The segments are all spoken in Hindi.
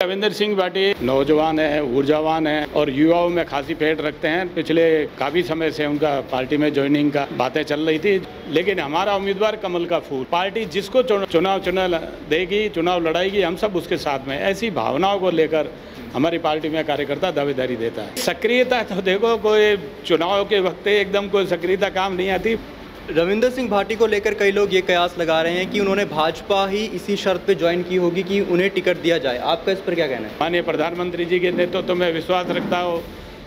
रविंदर सिंह भाटी नौजवान है, ऊर्जावान है और युवाओं में खासी फेट रखते हैं। पिछले काफी समय से उनका पार्टी में ज्वाइनिंग का बातें चल रही थी, लेकिन हमारा उम्मीदवार कमल का फूल। पार्टी जिसको चुनाव देगी, चुनाव लड़ाएगी, हम सब उसके साथ में, ऐसी भावनाओं को लेकर हमारी पार्टी में कार्यकर्ता दावेदारी देता है। सक्रियता तो देखो, कोई चुनाव के वक्त एकदम कोई सक्रियता काम नहीं आती। रविंदर सिंह भाटी को लेकर कई लोग ये कयास लगा रहे हैं कि उन्होंने भाजपा ही इसी शर्त पे ज्वाइन की होगी कि उन्हें टिकट दिया जाए। आपका इस पर क्या कहना है? माननीय प्रधानमंत्री जी के नेतृत्व में विश्वास रखता हो,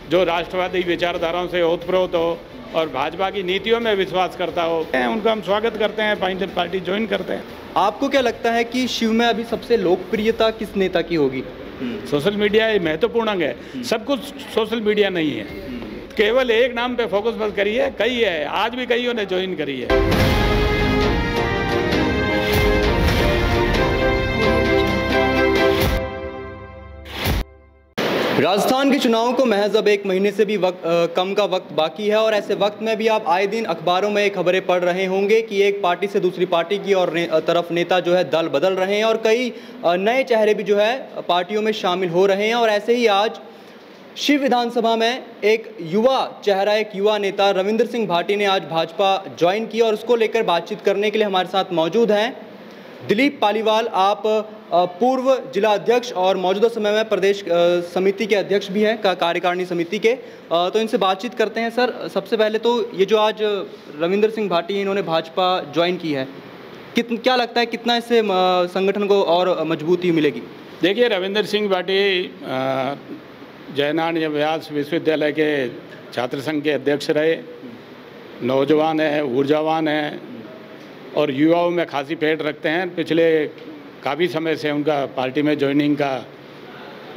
जो राष्ट्रवादी विचारधाराओं से ओतप्रोत हो और भाजपा की नीतियों में विश्वास करता हो, उनका हम स्वागत करते हैं, पार्टी ज्वाइन करते हैं। आपको क्या लगता है कि शिव में अभी सबसे लोकप्रियता किस नेता की होगी? सोशल मीडिया एक महत्वपूर्ण अंग है। सब कुछ सोशल मीडिया नहीं है, केवल एक नाम पे फोकस मत करिए, कई है, आज भी कईयों ने ज्वाइन करी है। राजस्थान के चुनावों को महज अब एक महीने से भी कम का वक्त बाकी है और ऐसे वक्त में भी आप आए दिन अखबारों में खबरें पढ़ रहे होंगे कि एक पार्टी से दूसरी पार्टी की और तरफ नेता जो है दल बदल रहे हैं और कई नए चेहरे भी जो है पार्टियों में शामिल हो रहे हैं। और ऐसे ही आज शिव विधानसभा में एक युवा चेहरा, एक युवा नेता रविंदर सिंह भाटी ने आज भाजपा ज्वाइन किया और उसको लेकर बातचीत करने के लिए हमारे साथ मौजूद हैं दिलीप पालीवाल। आप पूर्व जिला अध्यक्ष और मौजूदा समय में प्रदेश समिति के अध्यक्ष भी हैं, कार्यकारिणी समिति के। तो इनसे बातचीत करते हैं। सर, सबसे पहले तो ये जो आज रविंदर सिंह भाटी इन्होंने भाजपा ज्वाइन की है, क्या लगता है कितना इससे संगठन को और मजबूती मिलेगी? देखिए, रविंदर सिंह भाटी जयनारायण व्यास विश्वविद्यालय के छात्र संघ के अध्यक्ष रहे, नौजवान है, ऊर्जावान है और युवाओं में खासी फेट रखते हैं। पिछले काफ़ी समय से उनका पार्टी में ज्वाइनिंग का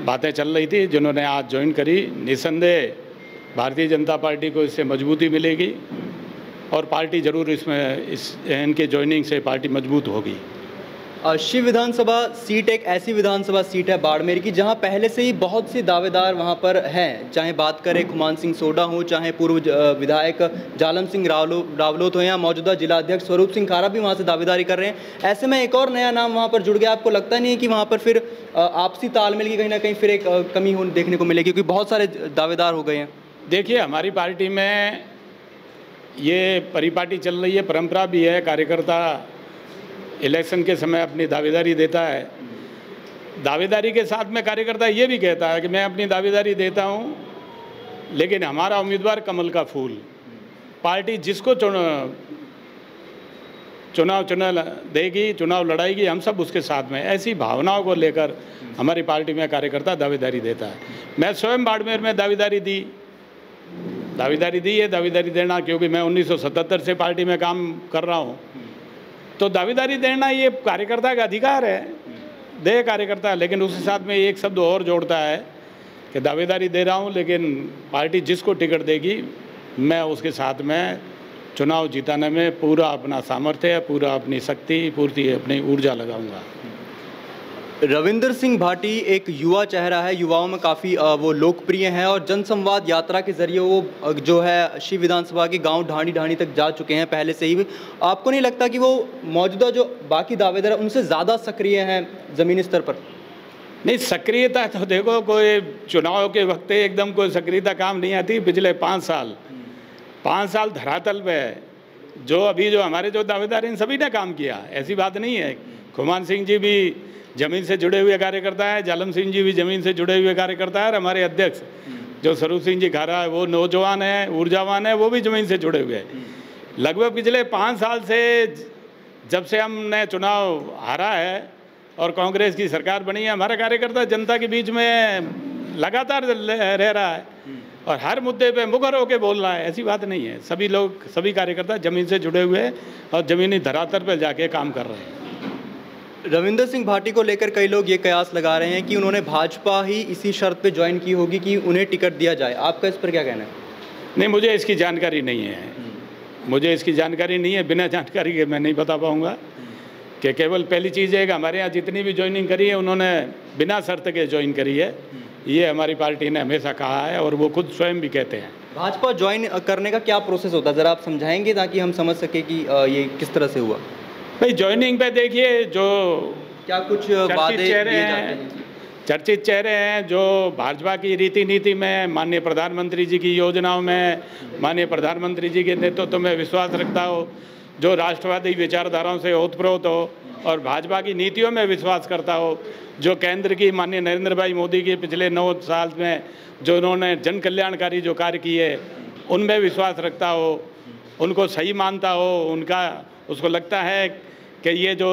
बातें चल रही थी, जिन्होंने आज ज्वाइन करी। निसंदेह भारतीय जनता पार्टी को इससे मजबूती मिलेगी और पार्टी ज़रूर इनके ज्वाइनिंग से पार्टी मजबूत होगी। शिव विधानसभा सीट एक ऐसी विधानसभा सीट है बाड़मेर की, जहां पहले से ही बहुत से दावेदार वहां पर हैं। चाहे बात करें खुमान सिंह सोडा हो, चाहे पूर्व विधायक जालम सिंह रावलोत हो या मौजूदा जिला अध्यक्ष स्वरूप सिंह खारा भी वहां से दावेदारी कर रहे हैं। ऐसे में एक और नया नाम वहां पर जुड़ गया। आपको लगता नहीं है कि वहां पर फिर आपसी तालमेल की कहीं ना कहीं फिर एक कमी देखने को मिलेगी, क्योंकि बहुत सारे दावेदार हो गए हैं? देखिए, हमारी पार्टी में ये परिपाटी चल रही है, परंपरा भी है। कार्यकर्ता इलेक्शन के समय अपनी दावेदारी देता है। दावेदारी के साथ में कार्यकर्ता ये भी कहता है कि मैं अपनी दावेदारी देता हूँ, लेकिन हमारा उम्मीदवार कमल का फूल। पार्टी जिसको चुनाव देगी, चुनाव लड़ाएगी, हम सब उसके साथ में, ऐसी भावनाओं को लेकर हमारी पार्टी में कार्यकर्ता दावेदारी देता है। मैं स्वयं बाड़मेर में दावेदारी दी है। दावेदारी देना, क्योंकि मैं 1977 से पार्टी में काम कर रहा हूँ, तो दावेदारी देना ये कार्यकर्ता का अधिकार है, दे कार्यकर्ता। लेकिन उसके साथ में एक शब्द और जोड़ता है कि दावेदारी दे रहा हूँ, लेकिन पार्टी जिसको टिकट देगी, मैं उसके साथ में चुनाव जिताने में पूरा अपना सामर्थ्य, पूरा अपनी शक्ति, पूरी अपनी ऊर्जा लगाऊंगा। रविंदर सिंह भाटी एक युवा चेहरा है, युवाओं में काफ़ी वो लोकप्रिय हैं और जनसंवाद यात्रा के जरिए वो जो है शिव विधानसभा के गांव ढाणी ढाणी तक जा चुके हैं पहले से ही। आपको नहीं लगता कि वो मौजूदा जो बाकी दावेदार हैं उनसे ज़्यादा सक्रिय हैं ज़मीनी स्तर पर? नहीं, सक्रियता तो देखो, कोई चुनाव के वक्त एकदम कोई सक्रियता काम नहीं आती। पिछले 5 साल धरातल पे जो हमारे जो दावेदार इन सभी ने काम किया, ऐसी बात नहीं है। खुमान सिंह जी भी ज़मीन से जुड़े हुए कार्यकर्ता है, जालम सिंह जी भी ज़मीन से जुड़े हुए कार्यकर्ता है और हमारे अध्यक्ष जो स्वरूप सिंह जी खारा है, वो नौजवान है, ऊर्जावान है, वो भी ज़मीन से जुड़े हुए हैं। लगभग पिछले 5 साल से जब से हमने चुनाव हारा है और कांग्रेस की सरकार बनी है, हमारा कार्यकर्ता जनता के बीच में लगातार रह रहा है और हर मुद्दे पे मुखर होकर बोल रहा है। ऐसी बात नहीं है। सभी कार्यकर्ता ज़मीन से जुड़े हुए हैं और ज़मीनी धरातल पर जाके काम कर रहे हैं। रविंदर सिंह भाटी को लेकर कई लोग ये कयास लगा रहे हैं कि उन्होंने भाजपा ही इसी शर्त पे ज्वाइन की होगी कि उन्हें टिकट दिया जाए। आपका इस पर क्या कहना है? नहीं, मुझे इसकी जानकारी नहीं है। बिना जानकारी के मैं नहीं बता पाऊँगा कि केवल पहली चीज़ है कि हमारे यहाँ जितनी भी ज्वाइनिंग करी है उन्होंने बिना शर्त के ज्वाइन करी है। ये हमारी पार्टी ने हमेशा कहा है और वो खुद स्वयं भी कहते हैं। भाजपा ज्वाइन करने का क्या प्रोसेस होता है, ज़रा आप समझाएंगे ताकि हम समझ सकें कि ये किस तरह से हुआ? भाई ज्वाइनिंग पे देखिए, जो क्या कुछ वादे दिए जाते हैं? चर्चित चेहरे हैं जो भाजपा की रीति नीति में, माननीय प्रधानमंत्री जी की योजनाओं में, माननीय प्रधानमंत्री जी के नेतृत्व में विश्वास रखता हो, जो राष्ट्रवादी विचारधाराओं से ओतप्रोत हो और भाजपा की नीतियों में विश्वास करता हो, जो केंद्र की माननीय नरेंद्र भाई मोदी के पिछले 9 साल में जो उन्होंने जन कल्याणकारी जो कार्य किए उनमें विश्वास रखता हो, उनको सही मानता हो, उसको लगता है कि ये जो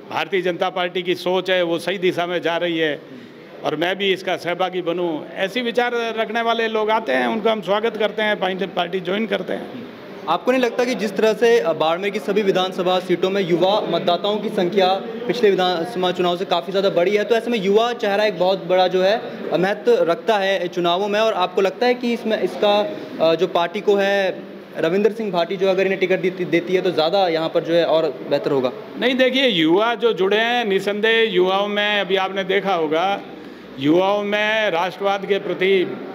भारतीय जनता पार्टी की सोच है वो सही दिशा में जा रही है और मैं भी इसका सहभागी बनूं, ऐसी विचार रखने वाले लोग आते हैं, उनका हम स्वागत करते हैं, पार्टी ज्वाइन करते हैं। आपको नहीं लगता कि जिस तरह से बाड़मेर की सभी विधानसभा सीटों में युवा मतदाताओं की संख्या पिछले विधानसभा चुनाव से काफ़ी ज़्यादा बढ़ी है, तो ऐसे में युवा चेहरा एक बहुत बड़ा जो है महत्व रखता है चुनावों में, और आपको लगता है कि इसमें इसका जो पार्टी को है रविंदर सिंह भाटी जो अगर इन्हें टिकट देती है तो ज़्यादा यहाँ पर जो है और बेहतर होगा? नहीं, देखिए युवा जो जुड़े हैं, निसंदेह युवाओं में अभी आपने देखा होगा, युवाओं में राष्ट्रवाद के प्रति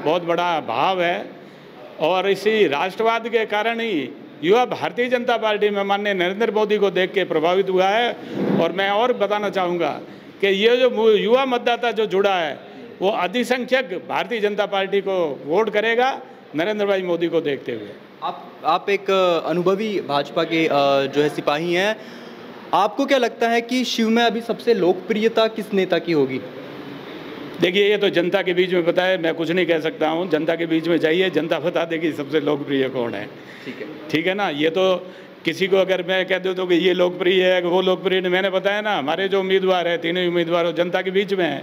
बहुत बड़ा भाव है और इसी राष्ट्रवाद के कारण ही युवा भारतीय जनता पार्टी में माननीय नरेंद्र मोदी को देख के प्रभावित हुआ है। और मैं और बताना चाहूँगा कि ये जो युवा मतदाता जो जुड़ा है वो अधिसंख्यक भारतीय जनता पार्टी को वोट करेगा नरेंद्र भाई मोदी को देखते हुए। आप एक अनुभवी भाजपा के जो है सिपाही हैं, आपको क्या लगता है कि शिव में अभी सबसे लोकप्रियता किस नेता की होगी? देखिए, ये तो जनता के बीच में पता है, मैं कुछ नहीं कह सकता हूँ। जनता के बीच में जाइए, जनता बता देगी सबसे लोकप्रिय कौन है। ठीक है ना। ये तो किसी को अगर मैं कह दूँ तो कि ये लोकप्रिय है, वो लोकप्रिय नहीं, मैंने बताया ना, हमारे जो उम्मीदवार है, तीनों उम्मीदवार जनता के बीच में है।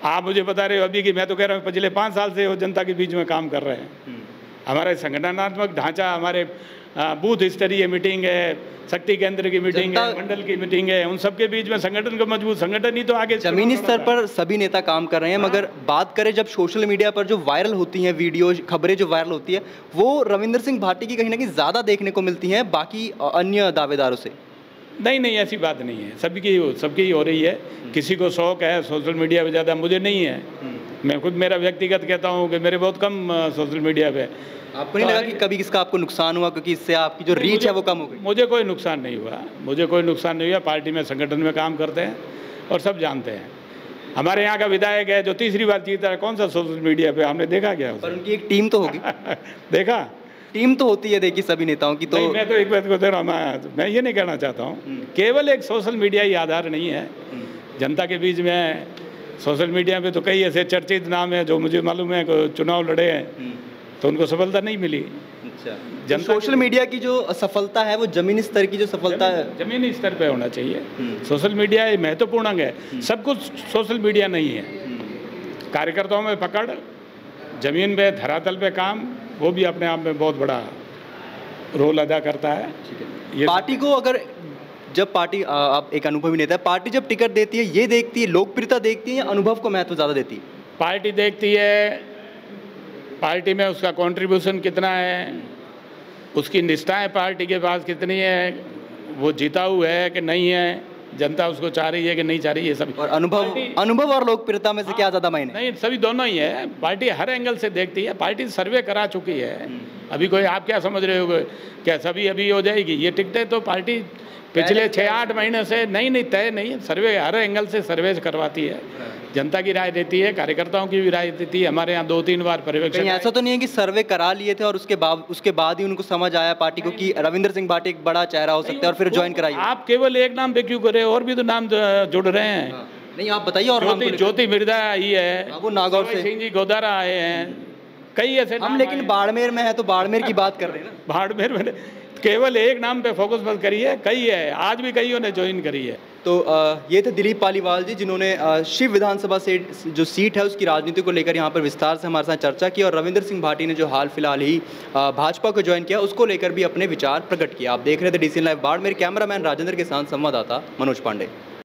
आप मुझे बता रहे हो अभी कि मैं तो कह रहा हूँ पिछले 5 साल से वो जनता के बीच में काम कर रहे हैं। हमारा संगठनात्मक ढांचा, हमारे बूथ स्तरीय मीटिंग है, शक्ति केंद्र की मीटिंग है, मंडल की मीटिंग है, उन सबके बीच में संगठन को मजबूत, संगठन ही तो आगे जमीनी स्तर पर सभी नेता काम कर रहे हैं। मगर बात करें जब सोशल मीडिया पर जो वायरल होती हैं वीडियो, खबरें जो वायरल होती है, वो रविंदर सिंह भाटी की कहीं ना कहीं ज़्यादा देखने को मिलती हैं बाकी अन्य दावेदारों से। नहीं, ऐसी बात नहीं है, सबकी हो रही है। किसी को शौक है सोशल मीडिया पे ज़्यादा, मुझे नहीं है। मैं खुद मेरा व्यक्तिगत कहता हूँ कि मेरे बहुत कम सोशल मीडिया पे। आपको नहीं लगा कि कभी इसका आपको नुकसान हुआ क्योंकि इससे आपकी जो रीच है वो कम हो गई? मुझे कोई नुकसान नहीं हुआ, पार्टी में संगठन में काम करते हैं और सब जानते हैं। हमारे यहाँ का विधायक है जो 3री बार जीता है, कौन सा सोशल मीडिया पे आपने देखा क्या? पर उनकी एक टीम तो होगी। देखा, टीम तो होती है देखिए सभी नेताओं की। तो मैं तो एक बात को दे रहा हूँ, मैं ये नहीं कहना चाहता हूँ केवल एक सोशल मीडिया ही आधार नहीं है। जनता के बीच में सोशल मीडिया पे तो कई ऐसे चर्चित नाम है जो मुझे मालूम है चुनाव लड़े हैं तो उनको सफलता नहीं मिली। अच्छा, सोशल मीडिया की जो सफलता है वो जमीनी स्तर की जो सफलता है, जमीनी स्तर पे होना चाहिए। सोशल मीडिया महत्वपूर्ण अंग है, सब कुछ सोशल मीडिया नहीं है। कार्यकर्ताओं में पकड़, जमीन पे धरातल पे काम, वो भी अपने आप में बहुत बड़ा रोल अदा करता है। पार्टी को अगर जब पार्टी, आप एक अनुभवी नेता है, पार्टी जब टिकट देती है ये देखती है लोकप्रियता देखती है या अनुभव को महत्व ज़्यादा देती है? पार्टी देखती है पार्टी में उसका कंट्रीब्यूशन कितना है, उसकी निष्ठाएं पार्टी के पास कितनी है, वो जिताऊ है कि नहीं है, जनता उसको चाह रही है कि नहीं चाह रही है, सब। और अनुभव और लोकप्रियता में से क्या ज़्यादा मायने? नहीं, सभी दोनों ही है। पार्टी हर एंगल से देखती है। पार्टी सर्वे करा चुकी है। अभी कोई आप क्या समझ रहे हो क्या सभी अभी हो जाएगी? ये टिकटें तो पार्टी पिछले 6-8 महीने से नहीं तय नहीं, सर्वे हर एंगल से सर्वे करवाती है, जनता की राय देती है, कार्यकर्ताओं की भी राय देती है। हमारे यहाँ 2-3 बार पर्यवेक्षण। ऐसा तो नहीं है कि सर्वे करा लिए थे और उसके बाद ही उनको समझ आया पार्टी को कि रविंदर सिंह भाटी एक बड़ा चेहरा हो सकता है और फिर ज्वाइन कराइए? आप केवल एक नाम पे क्यों करे, और भी तो नाम जुड़ रहे हैं। नहीं, आप बताइए। और ज्योति मिर्धा आई है, वो नागौर से, सिंह जी गोदारा आए हैं, कई ऐसे हम। लेकिन बाड़मेर में है तो बाड़मेर की बात कर रहे हैं ना। बाड़मेर में केवल एक नाम पे फोकस मत करिए, कई है, आज भी कईयों ने ज्वाइन करी है। तो ये थे दिलीप पालीवाल जी, जिन्होंने शिव विधानसभा से जो सीट है उसकी राजनीति को लेकर यहाँ पर विस्तार से हमारे साथ चर्चा की, और रविंदर सिंह भाटी ने जो हाल फिलहाल ही भाजपा को ज्वाइन किया उसको लेकर भी अपने विचार प्रकट किया। आप देख रहे थे DCN live Barmer. Cameraman Rajendra के साथ संवाददाता मनोज पांडे।